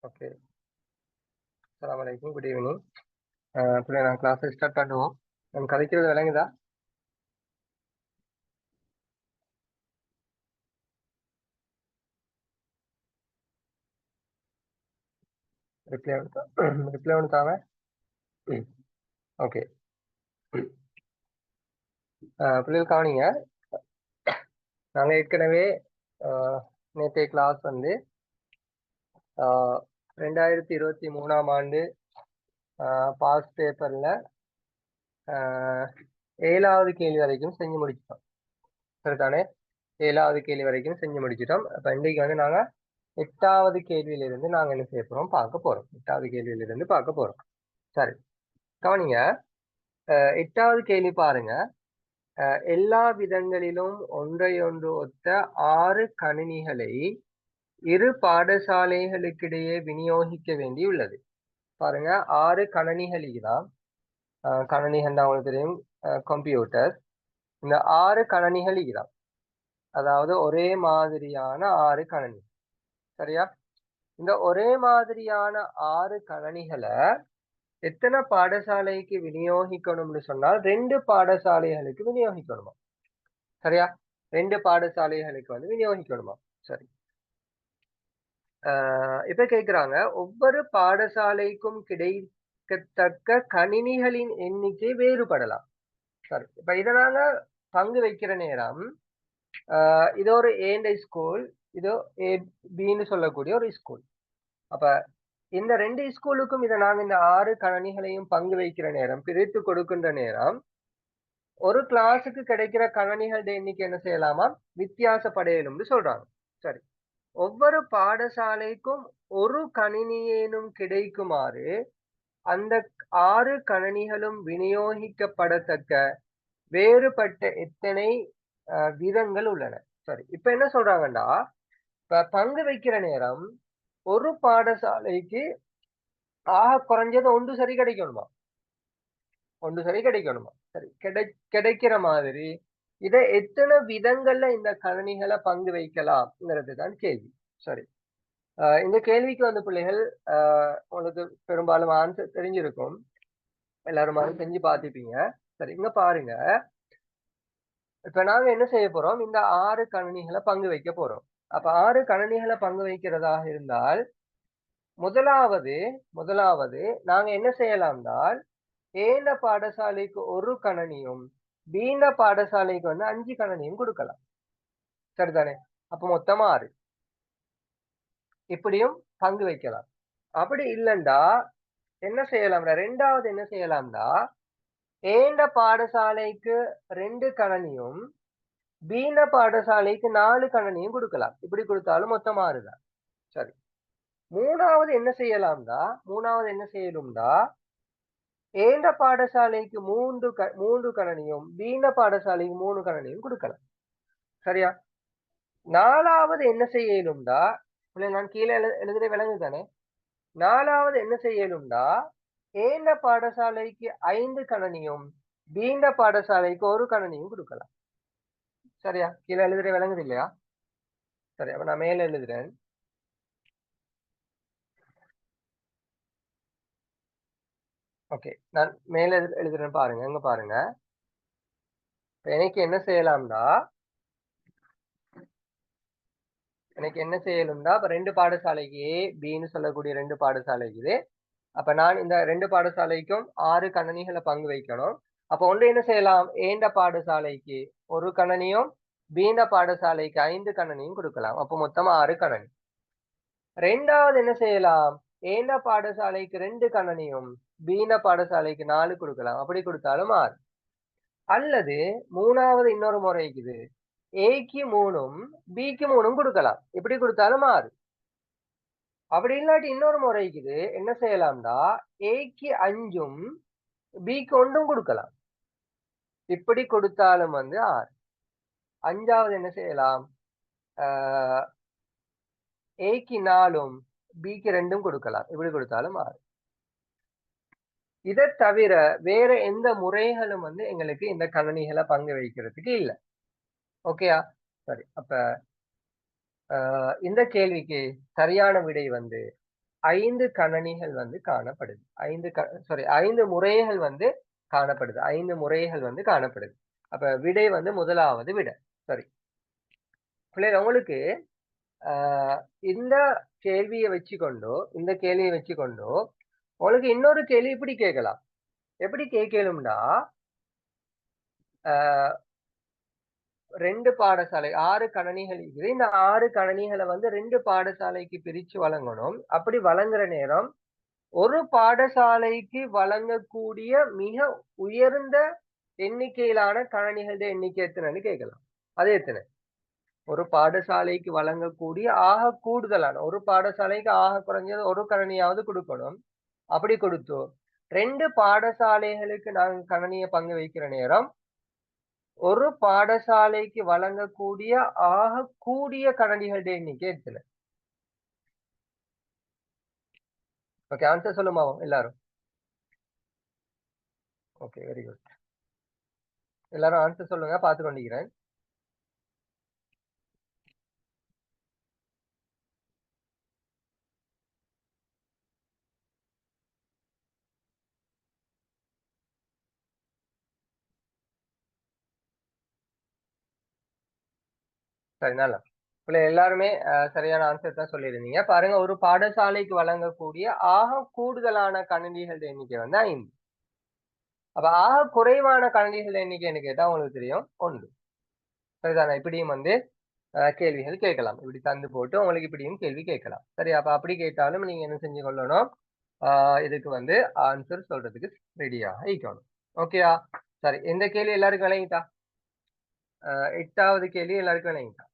Okay. அஸ்ஸலாமு அலைக்கும். Good evening. இப்போ நான் கிளாஸ் ஸ்டார்ட் பண்ணுவோம். நம்ம கதைக்கிறது விளங்குதா? ரிப்ளை ரிப்ளை ஒன்று தாங்க. ஓகே. பிள்ளைகள் கவனிங்க. நாங்கள் ஏற்கனவே நேற்றைய கிளாஸ் வந்து 2023ஆம் ஆண்டு பாஸ் பேப்பரில் 7வது கேள்வி வரைக்கும் செஞ்சு முடிச்சிட்டோம். சரிதானே? 7வது கேள்வி வரைக்கும் செஞ்சு முடிச்சிட்டோம். அப்போ இன்றைக்கு வந்து நாங்கள் 8வது கேள்வியிலிருந்து நாங்கள் என்ன செய்ய போகிறோம் பார்க்க போகிறோம். 8வது கேள்வியிலிருந்து பார்க்க போகிறோம். சரி, கவனிங்க. 8வது கேள்வி பாருங்க. எல்லா விதங்களிலும் ஒன்றையொன்று ஒத்த 6 கணினிகளை இரு பாடசாலைகளுக்கிடையே விநியோகிக்க வேண்டியுள்ளது. பாருங்க, 6 கணினிகள் தான். கணினிகள் தான் உங்களுக்கு தெரியும், கம்ப்யூட்டர். இந்த 6 கணினிகள் தான், அதாவது ஒரே மாதிரியான 6 கணினி. சரியா? இந்த ஒரே மாதிரியான 6 கணினிகளை எத்தனை பாடசாலைக்கு விநியோகிக்கணும்னு சொன்னால் 2 பாடசாலைகளுக்கு விநியோகிக்கணுமா? சரியா? 2 பாடசாலைகளுக்கு வந்து விநியோகிக்கணுமா? சரி. இப்ப கேக்குறாங்க, ஒவ்வொரு பாடசாலைக்கும் கிடைக்கத்தக்க கணினிகளின் எண்ணிக்கை வேறுபடலாம். சரி, இப்ப இதை நாங்க பங்கு வைக்கிற நேரம், இது ஒரு ஏண்ட ஸ்கூல், இதோ ஏ பின்னு சொல்லக்கூடிய ஒரு ஸ்கூல். அப்ப இந்த 2 ஸ்கூலுக்கும் இதை நாங்க இந்த 6 கணினிகளையும் பங்கு வைக்கிற நேரம், பிரித்து கொடுக்கின்ற நேரம், ஒரு கிளாஸுக்கு கிடைக்கிற கணினிகளுடைய எண்ணிக்கை என்ன செய்யலாமா? வித்தியாசப்படையலும்னு சொல்றாங்க. சரி, ஒவ்வொரு பாடசாலைக்கும் ஒரு கணினியேனும் கிடைக்குமாறு அந்த 6 கணினிகளும் விநியோகிக்கப்படத்தக்க வேறுபட்ட எத்தனை விதங்கள் உள்ளன. சரி, இப்ப என்ன சொல்றாங்கன்னா, இப்ப பங்கு வைக்கிற நேரம் ஒரு பாடசாலைக்கு ஆக குறைஞ்சது ஒன்று சரி கிடைக்கணுமா? ஒன்று சரி கிடைக்கணுமா? சரி, கிடைக்கிற மாதிரி இதை எத்தனை விதங்கள்ல இந்த கணினிகளை பங்கு வைக்கலாம்ங்கிறது தான் கேள்வி. சரி, இந்த கேள்விக்கு வந்து பிள்ளைகள் உங்களுக்கு பெரும்பாலும் ஆன்சர் தெரிஞ்சிருக்கும். எல்லாரும் அதை செஞ்சு பார்த்துப்பீங்க. சரி, இங்க பாருங்க. இப்ப நாங்க என்ன செய்ய போறோம்? இந்த 6 கணினிகளை பங்கு வைக்க போறோம். அப்ப 6 கணினிகளை பங்கு வைக்கிறதாக இருந்தால் முதலாவது நாங்க என்ன செய்யலாம்னால், ஏன பாடசாலைக்கு ஒரு கணினியும் பீன பாடசாலைக்கு வந்து 5 கணினியும் கொடுக்கலாம். சரிதானே? அப்ப மொத்தமா 6 இப்படியும் பங்கு வைக்கலாம். அப்படி இல்லைண்டா என்ன செய்யலாம்டா, ரெண்டாவது என்ன செய்யலாம்டா, ஏண்ட பாடசாலைக்கு 2 கணினியும் பீன பாடசாலைக்கு 4 கணினியும் கொடுக்கலாம். இப்படி கொடுத்தாலும் மொத்தம் 6 தான். சரி, மூணாவது என்ன செய்யலும்டா, ஏண்ட பாடசாலைக்கு 3 கணினியும் பீன பாடசாலைக்கு 3 கணினியும் கொடுக்கலாம். சரியா? நாலாவது என்ன செய்யலும்டா, நான் கீழே எழுதுற விலங்கு தானே. நாலாவது என்ன செய்யலும்டா, ஏண்ட பாடசாலைக்கு 5 கணினியும் பீண்ட பாடசாலைக்கு 1 கணினியும் கொடுக்கலாம். சரியா? கீழே எழுதுற விளங்குது இல்லையா? சரி, அப்ப நான் மேல எழுதுறேன். ஓகே, நான் மேல எழுதுறேன் பாருங்க. எங்க பாருங்க, எனக்கு என்ன செய்யலாம்டா, இப்ப 2 பாடசாலைக்கு ஏ பின்னு சொல்லக்கூடிய 2 பாடசாலைக்கு. அப்ப நான் இந்த 2 பாடசாலைக்கும் 6 கணினிகளை பங்கு வைக்கணும். அப்ப ஒன்று என்ன செய்யலாம், ஏண்ட பாடசாலைக்கு 1 கணினியும் பீண்ட பாடசாலைக்கு 5 கணினியும் கொடுக்கலாம். அப்போ மொத்தமா 6 கணினி. ரெண்டாவது என்ன செய்யலாம், ஏண்ட பாடசாலைக்கு 2 கணினியும் பீண்ட பாடசாலைக்கு 4 கொடுக்கலாம். அப்படி கொடுத்தாலும் 6. அல்லது மூணாவது இன்னொரு முறை இருக்குது, ஏக்கு 3ம் பிக்கு 3ம் கொடுக்கலாம். இப்படி கொடுத்தாலும் 6. அப்படி இல்லாட்டி இன்னொரு முறை இருக்குது, என்ன செய்யலாம்டா, ஏக்கு 5ம் பிக்கு 1ம் கொடுக்கலாம். இப்படி கொடுத்தாலும் வந்து 6. அஞ்சாவது என்ன செய்யலாம், ஏக்கு 4ம் பிக்கு 2ம் கொடுக்கலாம். இப்படி கொடுத்தாலும் 6. இதை தவிர வேற எந்த முறைகளும் வந்து எங்களுக்கு இந்த கணினிகளை பங்கு வைக்கிறதுக்கு இல்லை. ஓகேயா? சரி, அப்ப இந்த கேள்விக்கு சரியான விடை வந்து 5 கணனிகள் வந்து காணப்படுது. 5 முறைகள் வந்து காணப்படுது. 5 முறைகள் வந்து காணப்படுது. அப்ப விடை வந்து முதலாவது விடை. சரி. பிள்ளைகள் உங்களுக்கு ஆஹ் இந்த கேள்வியை வச்சுக்கொண்டோ உங்களுக்கு இன்னொரு கேள்வி இப்படி கேட்கலாம். எப்படி கேட்கலும்டா, ஆஹ் 2 பாடசாலை 6 கணனிகள் இருக்குது. இந்த 6 கணனிகளை வந்து 2 பாடசாலைக்கு பிரிச்சு வழங்கணும். அப்படி வழங்குற நேரம் ஒரு பாடசாலைக்கு வழங்கக்கூடிய மிக உயர்ந்த எண்ணிக்கையிலான கணனிகளுடைய எண்ணிக்கை எத்தனைன்னு கேட்கலாம். அது எத்தனை? ஒரு பாடசாலைக்கு வழங்கக்கூடிய ஆக கூடுதலான, ஒரு பாடசாலைக்கு ஆக குறைஞ்சது ஒரு கணனியாவது கொடுக்கணும். அப்படி கொடுத்தோ 2 பாடசாலைகளுக்கு நாங்க கணனியை பங்கு வைக்கிற நேரம் ஒரு பாடசாலைக்கு வழங்கக்கூடிய ஆக கூடிய கணனிகளுடைய எண்ணிக்கை எத்தனை? ஓகே, ஆன்சர் சொல்லுமா எல்லாரும்? Okay, very good. எல்லாரும் ஆன்சர் சொல்லுங்க, பார்த்து கொண்டிருக்கிறேன். சரி, நல்லா. எல்லாருமே சரியான ஆன்சர் தான் சொல்லியிருந்தீங்க. பாருங்க, ஒரு பாடசாலைக்கு வழங்கக்கூடிய ஆக கூடுதலான கணினிகள் எண்ணிக்கை வந்து 5. அப்ப ஆக குறைவான கணினிகள் எண்ணிக்கைன்னு கேட்டா உங்களுக்கு தெரியும் 1. சரிதானே? இப்படியும் வந்து கேள்விகள் கேட்கலாம். இப்படி தந்து போட்டு உங்களுக்கு இப்படியும் கேள்வி கேட்கலாம். சரி, அப்ப அப்படி கேட்டாலும் நீங்க என்ன செஞ்சு கொள்ளணும்? இதுக்கு வந்து ஆன்சர் சொல்றதுக்கு ரெடியாக இருக்கணும். ஓகேயா? சரி, இந்த கேள்வி எல்லாருக்கும் விளங்கிட்டா? 8வது கேள்வி எல்லாருக்கும் விளங்கிட்டா?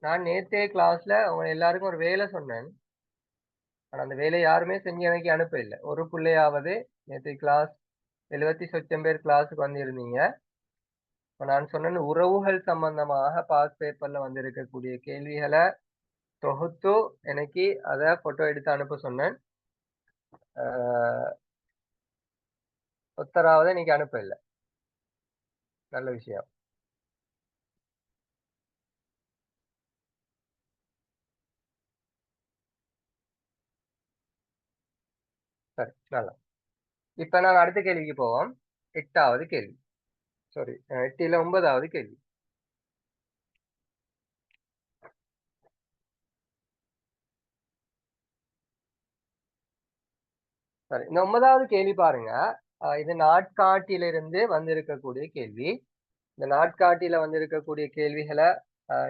நான் நேற்றைய கிளாஸ்ல உங்க எல்லாருக்கும் ஒரு வேலை சொன்னேன். ஆனா அந்த வேலையை யாருமே செஞ்சு எனக்கு அனுப்ப இல்லை. ஒரு பிள்ளையாவது நேற்று கிளாஸ் 70 சொச்சம் பேர் கிளாஸுக்கு வந்திருந்தீங்க. நான் சொன்ன உறவுகள் சம்பந்தமாக பாஸ் பேப்பர்ல வந்து இருக்கக்கூடிய கேள்விகளை தொகுத்து எனக்கு அதை போட்டோ எடுத்து அனுப்ப சொன்னேன். ஒத்தராவது இன்னைக்கு அனுப்ப இல்லை. நல்ல விஷயம். சரி, நல்லா. இப்ப நாங்க அடுத்த கேள்விக்கு போவோம். 8வது கேள்வி. சாரி, 8ல 9வது கேள்வி. சரி, இந்த 9வது கேள்வி பாருங்க. இது நாட்காட்டியிலிருந்து வந்திருக்கக்கூடிய கேள்வி. இந்த நாட்காட்டியில வந்திருக்கக்கூடிய கேள்விகளை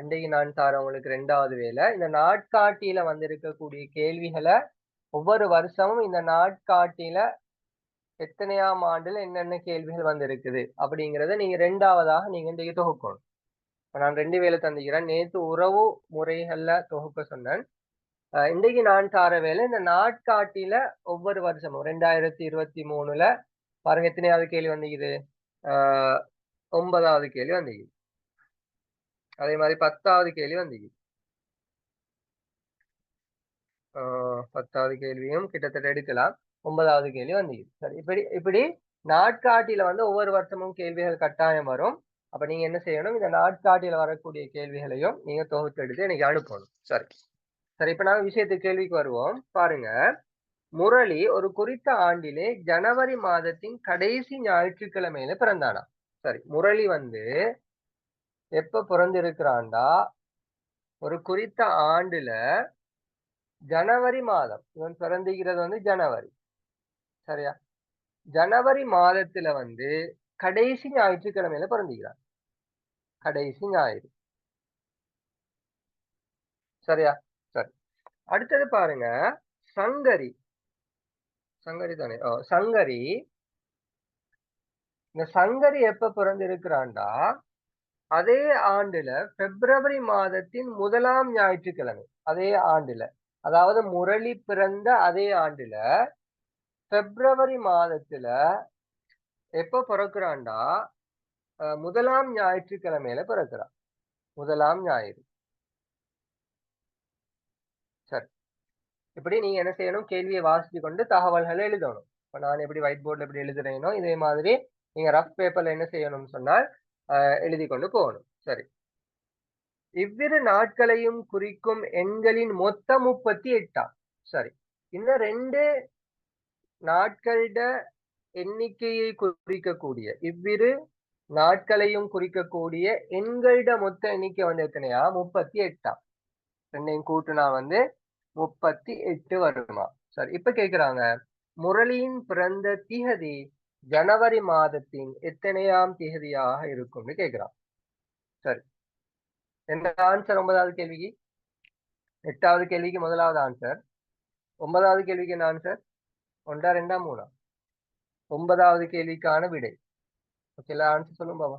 இன்றைக்கு நான் தரேன் உங்களுக்கு 2வது வேலை. இந்த நாட்காட்டியில வந்திருக்கக்கூடிய கேள்விகளை ஒவ்வொரு வருஷமும் இந்த நாட்காட்டியில எத்தனையாம் ஆண்டுல என்னென்ன கேள்விகள் வந்திருக்குது அப்படிங்கிறத நீங்க 2வதாக நீங்க இன்றைக்கு தொகுக்கணும். நான் 2 வேலை தந்துக்கிறேன். நேற்று உறவு முறைகள்ல தொகுக்க சொன்னேன். இன்றைக்கு நான் தார வேலை இந்த நாட்காட்டியில ஒவ்வொரு வருஷமும் 2023ல பாருங்க எத்தனையாவது கேள்வி வந்திக்குது? 9வது கேள்வி வந்திக்குது. அதே மாதிரி 10வது கேள்வி வந்திக்குது. 10வது கேள்வியும் கிட்டத்தட்ட எடுக்கலாம். 9வது கேள்வி வந்திக்குது. சரி, இப்படி இப்படி நாட்காட்டியில வந்து ஒவ்வொரு வருஷமும் கேள்விகள் கட்டாயம் வரும். அப்ப நீங்க என்ன செய்யணும்? இந்த நாட்காட்டியில வரக்கூடிய கேள்விகளையும் நீங்க தொகுத்து எடுத்து எனக்கு அனுப்பணும். சரி சரி, இப்ப நாங்க விஷயத்துக்கு கேள்விக்கு வருவோம். பாருங்க, முரளி ஒரு குறித்த ஆண்டிலே ஜனவரி மாதத்தின் கடைசி ஞாயிற்றுக்கிழமையில பிறந்தானா? சரி, முரளி வந்து எப்ப பிறந்திருக்கிறான்டா? ஒரு குறித்த ஆண்டுல ஜனவரி மாதம். இவன் பிறந்திருக்கிறது வந்து ஜனவரி. சரியா? ஜனவரி மாதத்துல வந்து கடைசி ஞாயிற்றுக்கிழமையில பிறந்திருக்கிறான். கடைசி ஞாயிறு. சரியா? சரி, அடுத்தது பாருங்க. சங்கரி. சங்கரி தானே? சங்கரி. இந்த சங்கரி எப்ப பிறந்திருக்கிறான்டா? அதே ஆண்டுல பிப்ரவரி மாதத்தின் 1ஆம் ஞாயிற்றுக்கிழமை. அதே ஆண்டுல, அதாவது முரளி பிறந்த அதே ஆண்டுல பிப்ரவரி மாதத்துல எப்ப பிறக்கிறான்டா? 1ஆம் ஞாயிற்றுக்கிழமையில பிறக்கிறான். 1ஆம் ஞாயிறு. சரி, இப்படி நீங்க என்ன செய்யணும்? கேள்வியை வாசித்து கொண்டு தகவல்களை எழுதணும். இப்ப நான் எப்படி ஒயிட் போர்ட்ல எப்படி எழுதுறேனோ இதே மாதிரி நீங்க ரஃப் பேப்பர்ல என்ன செய்யணும்னு சொன்னால் எழுதி கொண்டு போகணும். சரி, இவ்விரு நாட்களையும் குறிக்கும் எண்களின் மொத்தம் 38. சரி, இந்த 2 நாட்களோட எண்ணிக்கையை குறிக்கக்கூடிய இவ்விரு நாட்களையும் குறிக்கக்கூடிய எண்களோட மொத்த எண்ணிக்கை வந்து எத்தனையா 38 ரெண்டையும் கூட்டுனா வந்து 38 வருமா. சரி, இப்ப கேக்குறாங்க முரளியின் பிறந்த திகதி ஜனவரி மாதத்தின் எத்தனையாம் திகதியாக இருக்கும்னு கேக்குறான். சரி, என்ன ஆன்சர் 9வது கேள்விக்கு? 8வது கேள்விக்கு முதலாவது ஆன்சர். 9வது கேள்விக்கு என்ன ஆன்சர்? 1 2 3 9வது கேள்விக்கான விடை. ஓகே, ஆன்சர் சொல்லுங்க பாபா.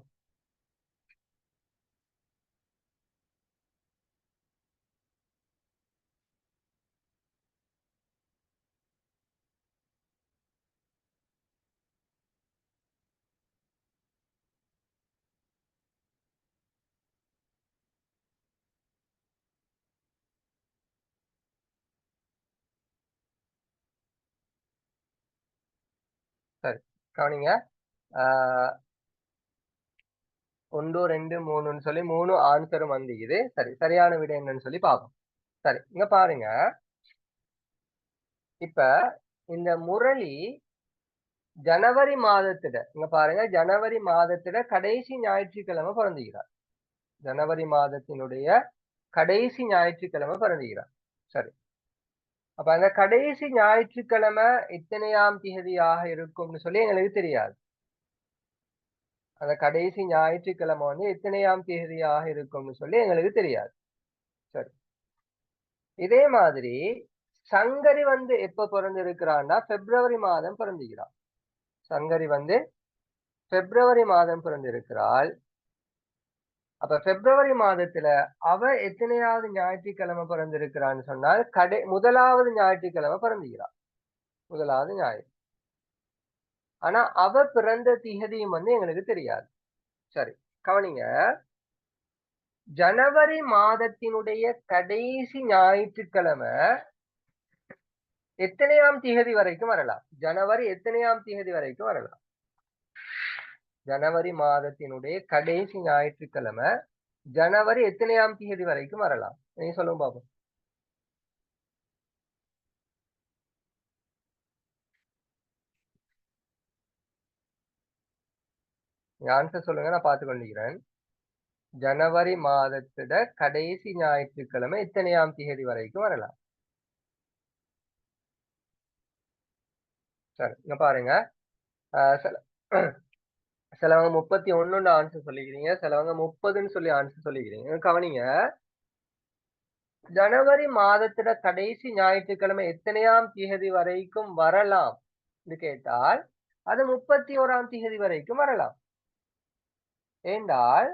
சரி, கவனிங்க. ஆஹ் 1 2 3ன்னு சொல்லி 3 ஆன்சரும் வந்துக்குது. சரி, சரியான விடை என்னன்னு சொல்லி பார்ப்போம். சரி, இங்க பாருங்க. இப்ப இந்த முரளி ஜனவரி மாதத்திட இங்க பாருங்க, ஜனவரி மாதத்திட கடைசி ஞாயிற்றுக்கிழமை பிறந்துகிறார். ஜனவரி மாதத்தினுடைய கடைசி ஞாயிற்றுக்கிழமை பிறந்துகிறார். சரி, அப்ப அந்த கடைசி ஞாயிற்றுக்கிழமை எத்தனையாம் திகதியாக இருக்கும்னு சொல்லி எங்களுக்கு தெரியாது. அந்த கடைசி ஞாயிற்றுக்கிழமை வந்து எத்தனையாம் திகதியாக இருக்கும்னு சொல்லி எங்களுக்கு தெரியாது. சரி, இதே மாதிரி சங்கரி வந்து எப்ப பிறந்திருக்கிறான்னா பிப்ரவரி மாதம் பிறந்துகிறார். சங்கரி வந்து பிப்ரவரி மாதம் பிறந்திருக்கிறாள். அப்ப பிப்ரவரி மாதத்துல அவ எத்தனையாவது ஞாயிற்றுக்கிழமை பிறந்திருக்கிறான்னு சொன்னால் முதலாவது ஞாயிற்றுக்கிழமை பிறந்துகிறாள். முதலாவது ஞாயிறு. ஆனா அவ பிறந்த திகதியும் வந்து எங்களுக்கு தெரியாது. சரி, கவனிங்க. ஜனவரி மாதத்தினுடைய கடைசி ஞாயிற்றுக்கிழமை எத்தனையாம் திகதி வரைக்கும் வரலாம்? ஜனவரி எத்தனையாம் திகதி வரைக்கும் வரலாம்? ஜனவரி மாதத்தினுடைய கடைசி ஞாயிற்றுக்கிழமை ஜனவரி எத்தனையாம் திகதி வரைக்கும் வரலாம்? நீங்க சொல்லுங்க பாப்போம். ஆன்சர் சொல்லுங்க, நான் பார்த்து கொண்டிருக்கிறேன். ஜனவரி மாதத்திட கடைசி ஞாயிற்றுக்கிழமை எத்தனையாம் திகதி வரைக்கும் வரலாம்? சரி, இங்க பாருங்க. சில சிலவங்க 31 ஆன்சர் சொல்லிக்கிறீங்க, சிலவங்க 30ன்னு சொல்லி ஆன்சர் சொல்லிக்கிறீங்க. கவனிங்க. ஜனவரி மாதத்திட கடைசி ஞாயிற்றுக்கிழமை எத்தனையாம் திகதி வரைக்கும் வரலாம் கேட்டால் அது 31ஆம் திகதி வரைக்கும் வரலாம். ஏண்டால்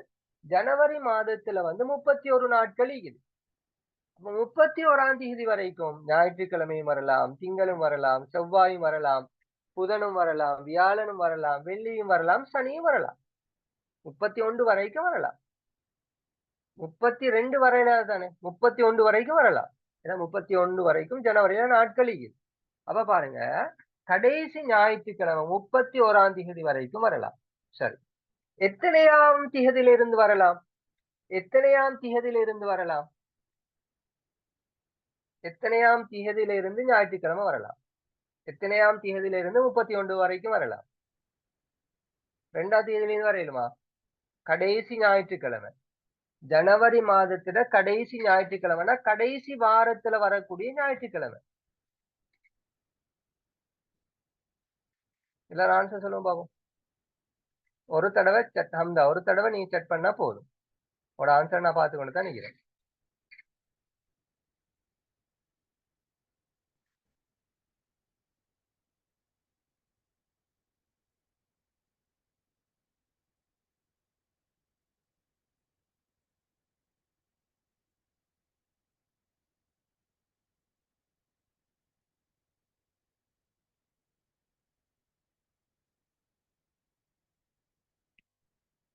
ஜனவரி மாதத்துல வந்து 31 நாட்கள் இருக்குது. 31ஆம் திகதி வரைக்கும் ஞாயிற்றுக்கிழமையும் வரலாம், திங்களும் வரலாம், செவ்வாயும் வரலாம், புதனும் வரலாம், வியாழனும் வரலாம், வெள்ளியும் வரலாம், சனியும் வரலாம். 31 வரைக்கும் வரலாம். 32 வரையில தானே 31 வரைக்கும் வரலாம். ஏன்னா 31 வரைக்கும் ஜனவரியில நாட்கள் இருக்குது. அப்ப பாருங்க, கடைசி ஞாயிற்றுக்கிழமை 31ஆம் திகதி வரைக்கும் வரலாம். சரி, எத்தனையாம் திகதியிலிருந்து வரலாம்? எத்தனையாம் திகதியிலிருந்து வரலாம்? எத்தனையாம் திகதியிலிருந்து ஞாயிற்றுக்கிழமை வரலாம்? எத்தனையாம் திகதியிலிருந்து 31 வரைக்கும் வரலாம்? 2ஆம் தேதியிலிருந்து வரையிலுமா? கடைசி ஞாயிற்றுக்கிழமை. ஜனவரி மாதத்துல கடைசி ஞாயிற்றுக்கிழமைனா கடைசி வாரத்துல வரக்கூடிய ஞாயிற்றுக்கிழமை. இல்ல, ஆன்சர் சொல்லுங்க பாப்போம். ஒரு தடவை ஒரு தடவை நீங்க செக் பண்ணா போதும். உங்களோட ஆன்சர் நான் பார்த்து கொண்டு தான் நிக்கிறேன்.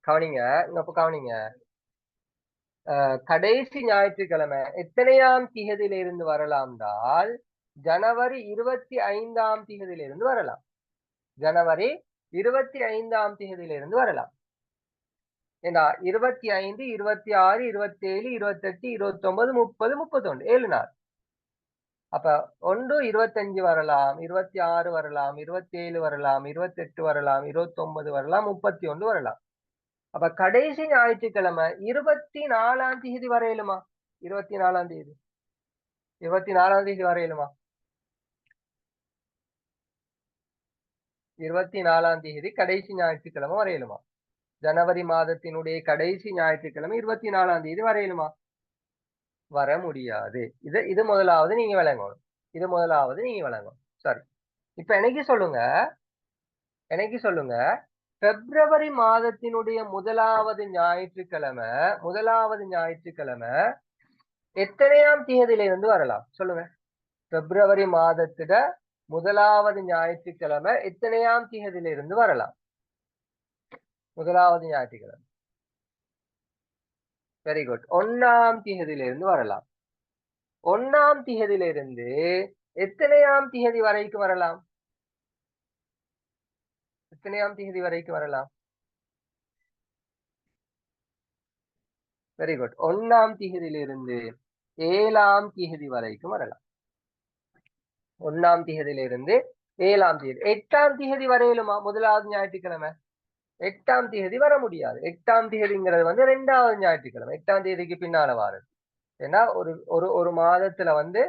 கவனிங்க, இப்ப கவனிங்க. கடைசி ஞாயிற்றுக்கிழமை எத்தனையாம் திகதியிலிருந்து வரலாம்னால் ஜனவரி 25ஆம் திகதியிலிருந்து வரலாம். ஜனவரி 25ஆம் திகதியிலிருந்து வரலாம். ஏண்டா 25, 26, 27, 28, 29, 30, 31 7 நாள். அப்ப ஒன்று 25 வரலாம், 26 வரலாம், 27 வரலாம், 28 வரலாம், 29 வரலாம், 31 வரலாம். அப்ப கடைசி ஞாயிற்றுக்கிழமை 24ஆம் தேதி வரையிலுமா? 24ஆம் தேதி 24ஆம் தேதி வரையிலுமா? 24ஆம் தேதி கடைசி ஞாயிற்றுக்கிழமை வரையிலுமா? ஜனவரி மாதத்தினுடைய கடைசி ஞாயிற்றுக்கிழமை 24ஆம் தேதி வரையிலுமா? வர முடியாது. இது முதலாவது நீங்க விளங்கணும். இது முதலாவது நீங்க விளங்கணும். சரி. இப்ப எனக்கு சொல்லுங்க பிப்ரவரி மாதத்தினுடைய முதலாவது ஞாயிற்றுக்கிழமை எத்தனையாம் தேதியிலிருந்து வரலாம் சொல்லுங்க. பிப்ரவரி மாதத்திட முதலாவது ஞாயிற்றுக்கிழமை எத்தனையாம் தேதியிலிருந்து வரலாம்? முதலாவது ஞாயிற்றுக்கிழமை. Very good. 1ஆம் தேதியிலிருந்து வரலாம். 1ஆம் தேதியிலிருந்து எத்தனையாம் தேதி வரைக்கும் வரலாம்? எத்தனையாம் தேதி வரைக்கும் வரலாம்? Very good. 1ஆம் தேதியிலிருந்து 7ஆம் தேதி வரைக்கும் வரலாம். 1ஆம் தேதியிலிருந்து 7ஆம் தேதி. 8ஆம் தேதி வரையிலுமா முதலாவது ஞாயிற்றுக்கிழமை? 8ஆம் தேதி வர முடியாது. 8ஆம் தேதிங்கிறது வந்து 2வது ஞாயிற்றுக்கிழமை. 8ஆம் தேதிக்கு பின்னால வாரது. ஏன்னா ஒரு ஒரு ஒரு மாதத்துல வந்து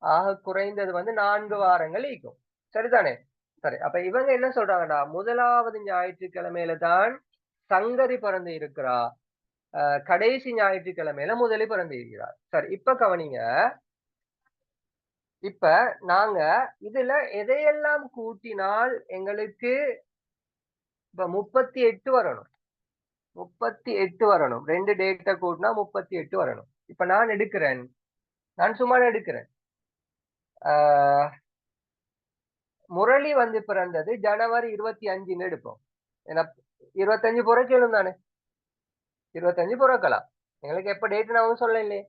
ஆக குறைந்தது வந்து 4 வாரங்கள் ஈக்கும். சரிதானே? சரி. அப்ப இவங்க என்ன சொல்றாங்கடா, முதலாவது ஞாயிற்றுக்கிழமையில தான் சங்கரி பிறந்து இருக்கிறா. கடைசி ஞாயிற்றுக்கிழமையில முதலி பிறந்து இருக்கிறார். சரி. இப்ப கவனிங்க. இப்ப நாங்க இதுல எதையெல்லாம் கூட்டினால் எங்களுக்கு இப்ப 38 வரணும். 38 வரணும். 2 டேட்ட கூட்டினா 38 வரணும். இப்ப நான் எடுக்கிறேன். நான் சும்மா எடுக்கிறேன். ஆஹ் முரளி வந்து பிறந்தது ஜனவரி 25ன்னு எடுப்போம். ஏன்னா 25 பிறக்கணும் தானே? 25 பிறக்கலாம். எங்களுக்கு எப்ப டேட் நான் சொல்ல இல்லையே.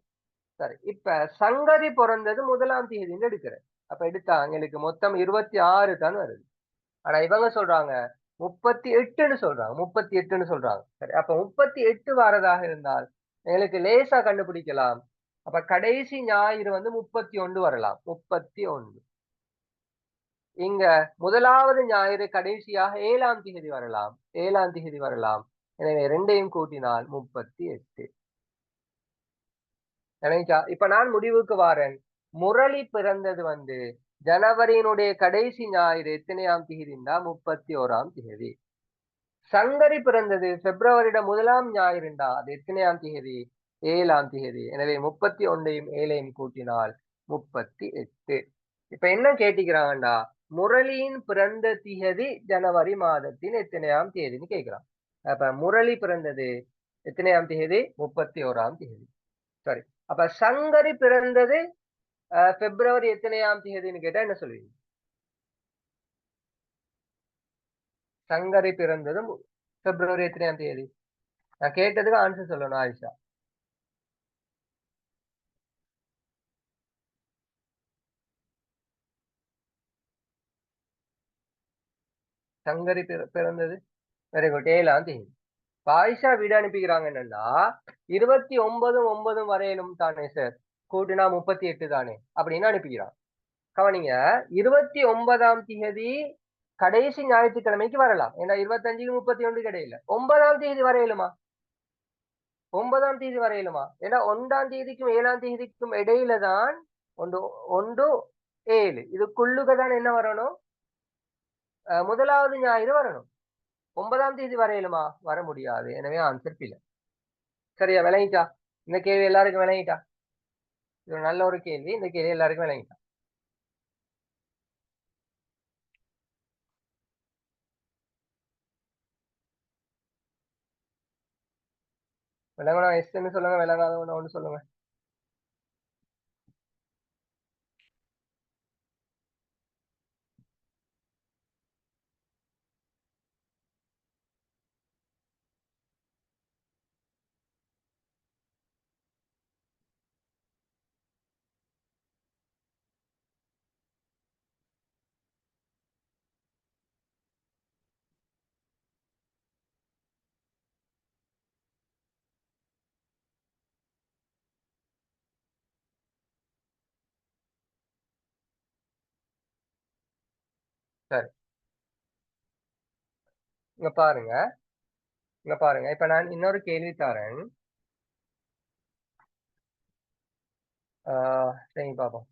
சரி. இப்ப சங்கரி பிறந்தது 1ஆம் தேதின்னு எடுக்கிறேன். அப்ப எடுத்தா எங்களுக்கு மொத்தம் 26 தான் வருது. ஆனா இவங்க சொல்றாங்க 38ன்னு சொல்றாங்க. 38ன்னு சொல்றாங்க. சரி. அப்ப 38 வரதாக இருந்தால் எங்களுக்கு லேசா கண்டுபிடிக்கலாம். அப்ப கடைசி ஞாயிறு வந்து 31 வரலாம். 31. இங்க முதலாவது ஞாயிறு கடைசியாக 7ஆம் தேதி வரலாம். 7ஆம் தேதி வரலாம். எனவே 2யும் கூட்டினால் 38. நினைச்சா இப்ப நான் முடிவுக்கு வாரேன். முரளி பிறந்தது வந்து ஜனவரியினுடைய கடைசி ஞாயிறு எத்தனையாம் தேதிண்டா 31ஆம் தேதி. சங்கரி பிறந்தது பிப்ரவரியோட 1ஆம் ஞாயிறுண்டா அது எத்தனையாம் தேதி? 7ஆம் தேதி. எனவே 31ஐயும் 7ஐயும் கூட்டினால் 38. இப்ப என்ன கேட்டிக்கிறாங்கடா, முரளியின் பிறந்த திகதி ஜனவரி மாதத்தின் எத்தனையாம் தேதின்னு கேட்கிறான். அப்ப முரளி பிறந்தது எத்தனையாம் தேதி? 31ஆம் தேதி. சரி. அப்ப சங்கரி பிறந்தது பிப்ரவரி எத்தனையாம் தேதின்னு கேட்டா என்ன சொல்லுவீங்க? சங்கரி பிறந்தது பிப்ரவரி எத்தனையாம் தேதி? நான் கேட்டதுக்கு ஆன்சர் சொல்லணும் ஆயிஷா. சங்கரி பிறந்தது வெரி குட் 7ஆம் தேதி. ஆயிஷா வீடு அனுப்பிக்கிறாங்க என்னன்னா 29 வரையிலும் தானே சார், கூட்டினா 38 தானே அப்படின்னு அனுப்பிக்கிறான். கவனிங்க. 29ஆம் தேதி கடைசி ஞாயிற்றுக்கிழமைக்கு வரலாம். ஏன்னா 25க்கு 31 கிடையில 9ஆம் தேதி வரையிலுமா? 9ஆம் தேதி வரையிலுமா? ஏன்னா 1ஆம் தேதிக்கும் 7ஆம் தேதிக்கும் இடையில தான் ஒன்று 1 7 இதுக்குள்ளுக தான் என்ன வரணும்? முதலாவது ஞாயிறு வரணும். 9ஆம் தேதி வரையிலுமா? வர முடியாது. எனவே ஆன்சர் பிழை. சரியா விளங்கிட்டா? இந்த கேள்வி எல்லாருக்கும் விளங்கிட்டா? இது ஒரு நல்ல ஒரு கேள்வி. இந்த கேள்வி எல்லாருக்கும் விளங்கிட்டா? விளங்கணும் எஸ்ன்னு சொல்லுங்க. விளங்காத ஒண்ணு சொல்லுங்க. சரி, இங்க பாருங்க, இங்க பாருங்க. இப்ப நான் இன்னொரு கேள்வி தரேன். ஆ, சரி பாப்போம்.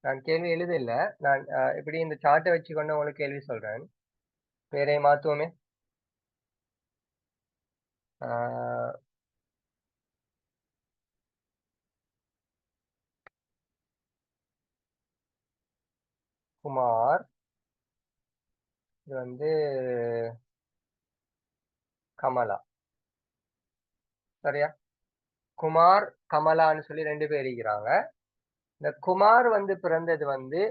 நான் கேள்வி எழுத இல்ல. நான் இப்படி இந்த சார்ட்ட வச்சுக்கொண்டு உங்களுக்கு கேள்வி சொல்றேன். பேரை மாத்துவோமே. ஆ, குமார். இது வந்து கமலா. சரியா? குமார், கமலான்னு சொல்லி 2 பேர் இருக்கிறாங்க. இந்த குமார் வந்து பிறந்தது வந்து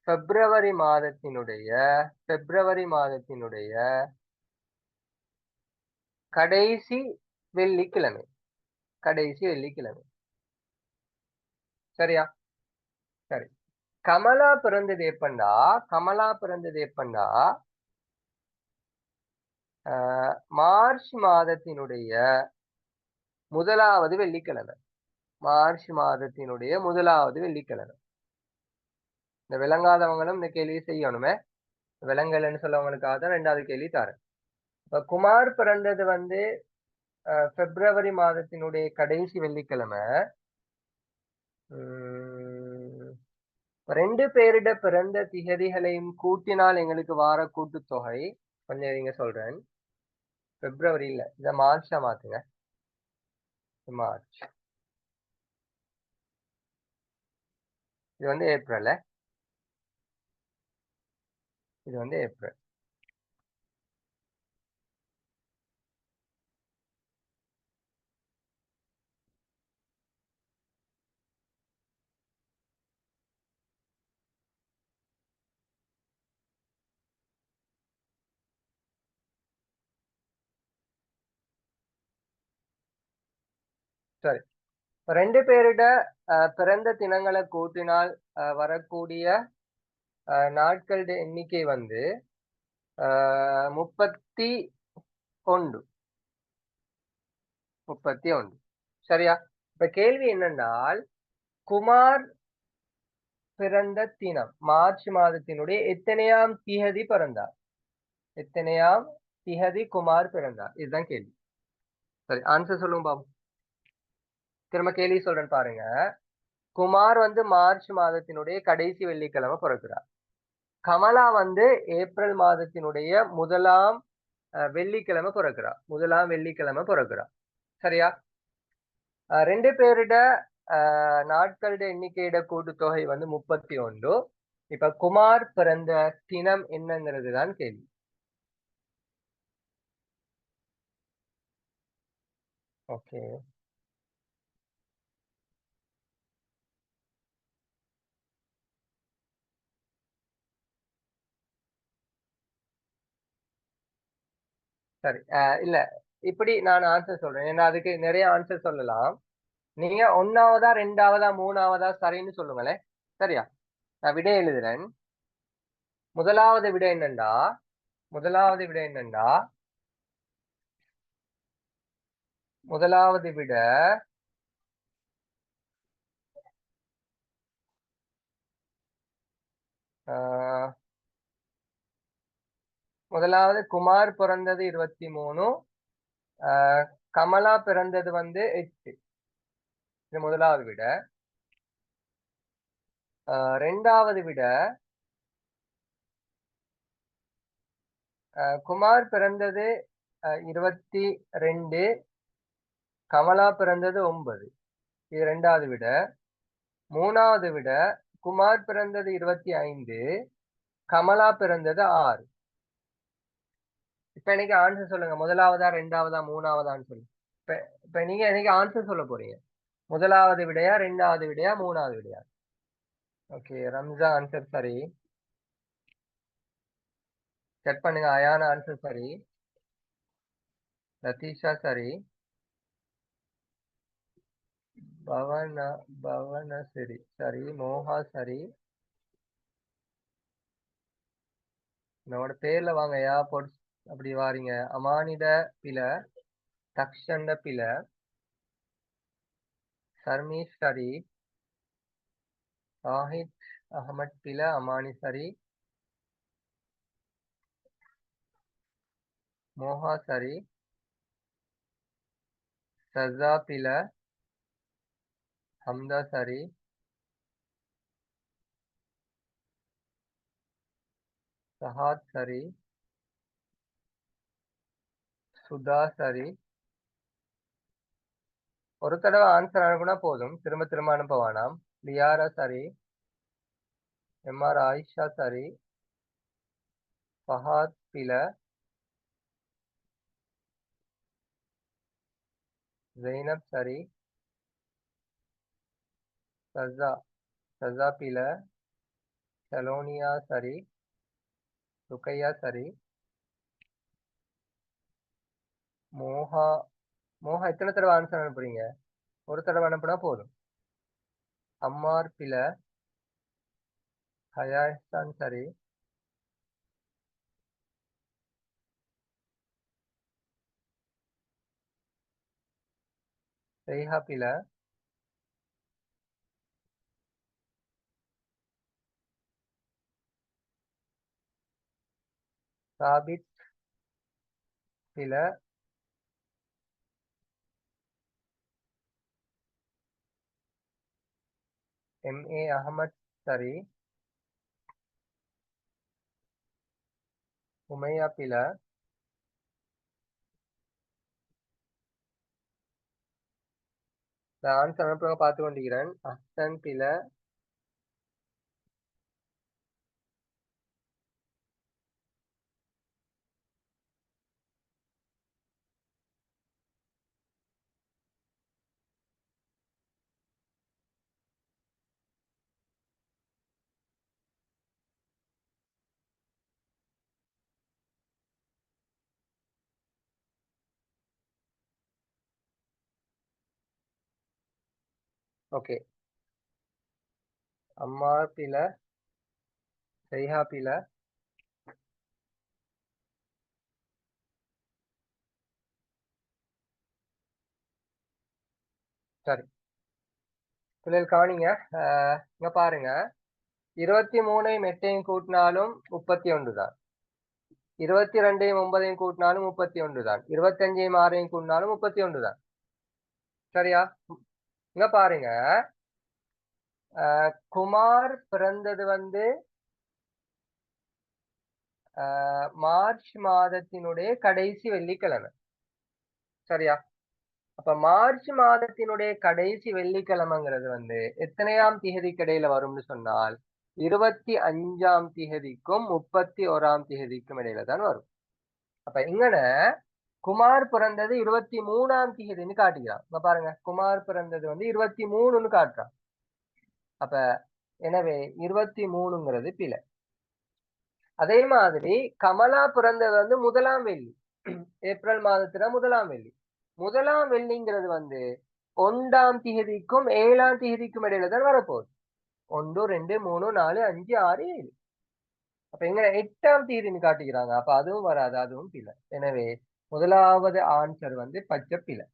பிப்ரவரி மாதத்தினுடைய பிப்ரவரி மாதத்தினுடைய கடைசி வெள்ளிக்கிழமை. கடைசி வெள்ளிக்கிழமை. சரியா? சரி. கமலா பிறந்தது எப்பண்டா? கமலா பிறந்தது எப்பண்டா? மார்ச் மாதத்தினுடைய முதலாவது வெள்ளிக்கிழமை. மார்ச் மாதத்தினுடைய முதலாவது வெள்ளிக்கிழமை. இந்த விளங்காதவங்களும் இந்த கேள்வியை செய்யணுமே. விலங்கல்னு சொல்லவங்களுக்காக தான் 2வது கேள்வி தரேன். இப்ப குமார் பிறந்தது வந்து பிப்ரவரி மாதத்தினுடைய கடைசி வெள்ளிக்கிழமை. உம் 2 பேரிட பிறந்த திகதிகளையும் கூட்டினால் எங்களுக்கு வார கூட்டுத்தொகை கொஞ்சம் நீங்க சொல்றேன். பிப்ரவரி இல்ல, இத மார்ச்சா மாத்துங்க. மார்ச். இது வந்து ஏப்ரல். இது வந்து ஏப்ரல். சரி. 2 பேரிட பிறந்த தினங்களை கூட்டினால் வரக்கூடிய நாட்களுடைய எண்ணிக்கை வந்து 31. 31. சரியா? இப்ப கேள்வி என்னென்றால், குமார் பிறந்த தினம் மார்ச் மாதத்தினுடைய எத்தனையாம் திகதி பிறந்தார்? எத்தனையாம் திகதி குமார் பிறந்தார்? இதுதான் கேள்வி. சரி, ஆன்சர் சொல்லுங்க பாபு. திரும்ப கேள்வி சொல்றேன் பாருங்க. குமார் வந்து மார்ச் மாதத்தினுடைய கடைசி வெள்ளிக்கிழமை பிறக்கிறார். கமலா வந்து ஏப்ரல் மாதத்தினுடைய முதலாம் வெள்ளிக்கிழமை பிறக்கிறார். முதலாம் வெள்ளிக்கிழமை பிறக்கிறார். சரியா? 2 பேரிட நாட்களுடைய எண்ணிக்கையிட கூட்டுத்தொகை வந்து 31. இப்ப குமார் பிறந்த தினம் என்னங்கிறது தான் கேள்வி. ஓகே. சரி. இல்ல, இப்படி நான் ஆன்சர் சொல்றேன். ஏன்னா அதுக்கு நிறைய ஆன்சர் சொல்லலாம். நீங்க 1வதா 2வதா 3வதா சரின்னு சொல்லுங்களேன். சரியா? நான் விடை எழுதுறேன். முதலாவது விடை என்னண்டா முதலாவது விடை என்னண்டா முதலாவது விட ஆஹ், முதலாவது குமார் பிறந்தது 23. ஆஹ், கமலா பிறந்தது வந்து 8. இது முதலாவது விட. 2வது விட குமார் பிறந்தது 22. கமலா பிறந்தது 9. இது 2வது விட. 3வது விட குமார் பிறந்தது 25. கமலா பிறந்தது 6. இப்ப எனக்கு ஆன்சர் சொல்லுங்க. முதலாவதா 2வதா 3வதான்னு சொல்லி. இப்ப இப்ப நீங்க எனக்கு ஆன்சர் சொல்ல போறீங்க. முதலாவது விடையா 2வது விடையா 3வது விடையா? ஓகே, ரம்ஜா ஆன்சர் சரி. செக் பண்ணுங்க. அயான ஆன்சர் சரி. லதீஷா சரி. பவன பவன சரி சரி. மோகா சரி. என்னோட பேர்ல வாங்கயா அப்படி வாரீங்க. அமானித பில. தக்ஷண்ட பில. சர்மீஸ் சரி. சாஹித் அகமட் பில. அமானி சரி. மோஹா சரி. சஸா பில. ஹம்தா சரி. சஹாத் சரி. சுதா சரி. ஒரு தடவை ஆன்சர் அனுப்புனா போதும், திரும்ப திரும்ப அனுப்ப வேணாம். லியாரா சரி. எம்ஆர் ஆயிஷா சரி. ஃபஹாத் பில. ஜெய்னப் சரி. சஸா சஸா பில. சலோனியா சரி. ருக்கையா சரி. மோஹா மோஹா எத்தனை தடவை ஆன்சர் அனுப்புறீங்க? ஒரு தடவை அனுப்புனா போதும். அம்மார் பில. ஹயா இஹ்சான் சரி. ரெய்ஹா பில. சாபித் பில. எம்ஏ அகமத் சரி. உமையா பில. நான் ஆன்சர் அனுப்புறவங்க பார்த்து கொண்டிருக்கிறேன். அஹ்சன் பில. ஓகே. அம்மார் பில. ரெய்ஹா பில. சரி, பிள்ளைகள் கவனிங்க. இங்க பாருங்க, 23 8 கூட்டினாலும் 31 தான். 22 9 கூட்டினாலும் 31 தான். 25 6 கூட்டினாலும் 31 தான். சரியா? இங்க பாருங்க, குமார் பிறந்தது வந்து மார்ச் மாதத்தினுடைய கடைசி வெள்ளிக்கிழமை. சரியா? அப்ப மார்ச் மாதத்தினுடைய கடைசி வெள்ளிக்கிழமைங்கிறது வந்து எத்தனையாம் திகதிக்கு இடையில வரும்னு சொன்னால் 25ஆம் திகதிக்கும் 31ஆம் திகதிக்கும் இடையில தான் வரும். அப்ப இங்கன குமார் பிறந்தது 23ஆம் திகதின்னு காட்டுகிறான். இப்ப பாருங்க, குமார் பிறந்தது வந்து 23ன்னு காட்டுறான். அப்ப எனவே 23ங்கிறது பிழை. அதே மாதிரி கமலா பிறந்தது வந்து 1ஆம் வெள்ளி, ஏப்ரல் மாதத்துல 1ஆம் வெள்ளி. 1ஆம் வெள்ளிங்கிறது வந்து 1ஆம் திகதிக்கும் 7ஆம் திகதிக்கும் இடையில தான் வரப்போகுது. 1 2 3 4 5 6 7. அப்ப எங்க 8ஆம் தேதின்னு காட்டுகிறாங்க. அப்ப அதுவும் வராது, அதுவும் பிழை. எனவே முதலாவது ஆன்சர் வந்து பச்சை பிழை.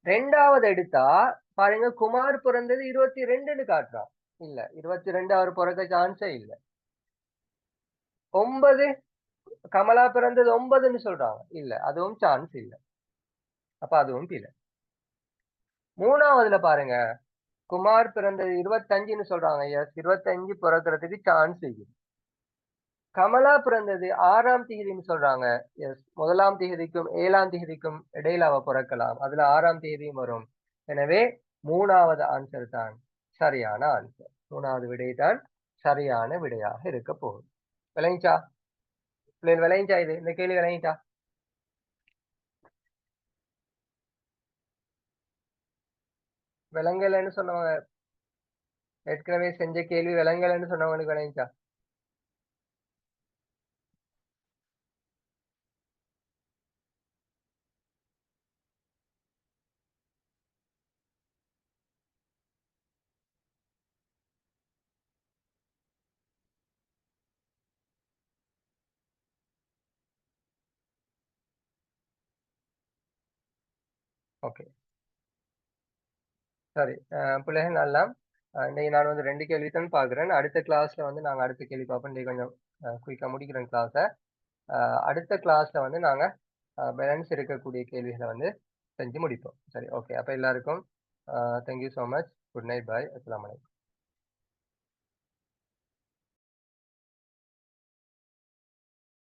ரெண்டாவது எடுத்தா பாருங்க, குமார் பிறந்தது 22ன்னு காட்டுறான். இல்ல, 22 அவர் பிறக்க சான்ஸே இல்ல. 9 கமலா பிறந்தது 9ன்னு சொல்றாங்க. இல்ல, அதுவும் சான்ஸ் இல்ல. அப்ப அதுவும் பிழை. மூணாவதுல பாருங்க, குமார் பிறந்தது 25ன்னு சொல்றாங்க. எஸ், 25 பிறக்கிறதுக்கு சான்ஸ் இருக்கு. கமலா பிறந்தது 6ஆம் தேதின்னு சொல்றாங்க. எஸ், 1ஆம் தேதிக்கும் 7ஆம் தேதிக்கும் இடையில அவ பிறக்கலாம். அதுல 6ஆம் தேதியும் வரும். எனவே மூணாவது ஆன்சர் தான் சரியான ஆன்சர். மூணாவது விடை தான் சரியான விடையாக இருக்க போகுது. விளங்கிச்சா பிள்ளைகள்? விளங்கிச்சா? இது இந்த கேள்வி விளங்கிச்சா? விளங்கலைன்னு சொன்னவங்க, ஏற்கனவே செஞ்ச கேள்வி விளங்கலைன்னு சொன்னவங்களுக்கு விளங்கிச்சா? ஓகே. சரி. பிள்ளைகள் நல்லா இன்னைக்கு நான் வந்து 2 கேள்வி தான் பார்க்குறேன். அடுத்த கிளாஸ்ல வந்து நாங்க அடுத்த கேள்வி பார்ப்போம். இன்னைக்கு கொஞ்சம் குயிக்கா முடிக்கிறேன் கிளாஸ. அடுத்த கிளாஸ்ல வந்து நாங்க பேலன்ஸ் இருக்கக்கூடிய கேள்விகள வந்து செஞ்சு முடிப்போம். சரி, ஓகே. அப்ப எல்லாருக்கும் thank you so much. Good night. Bye. அஸ்ஸலாமு அலைக்கும்.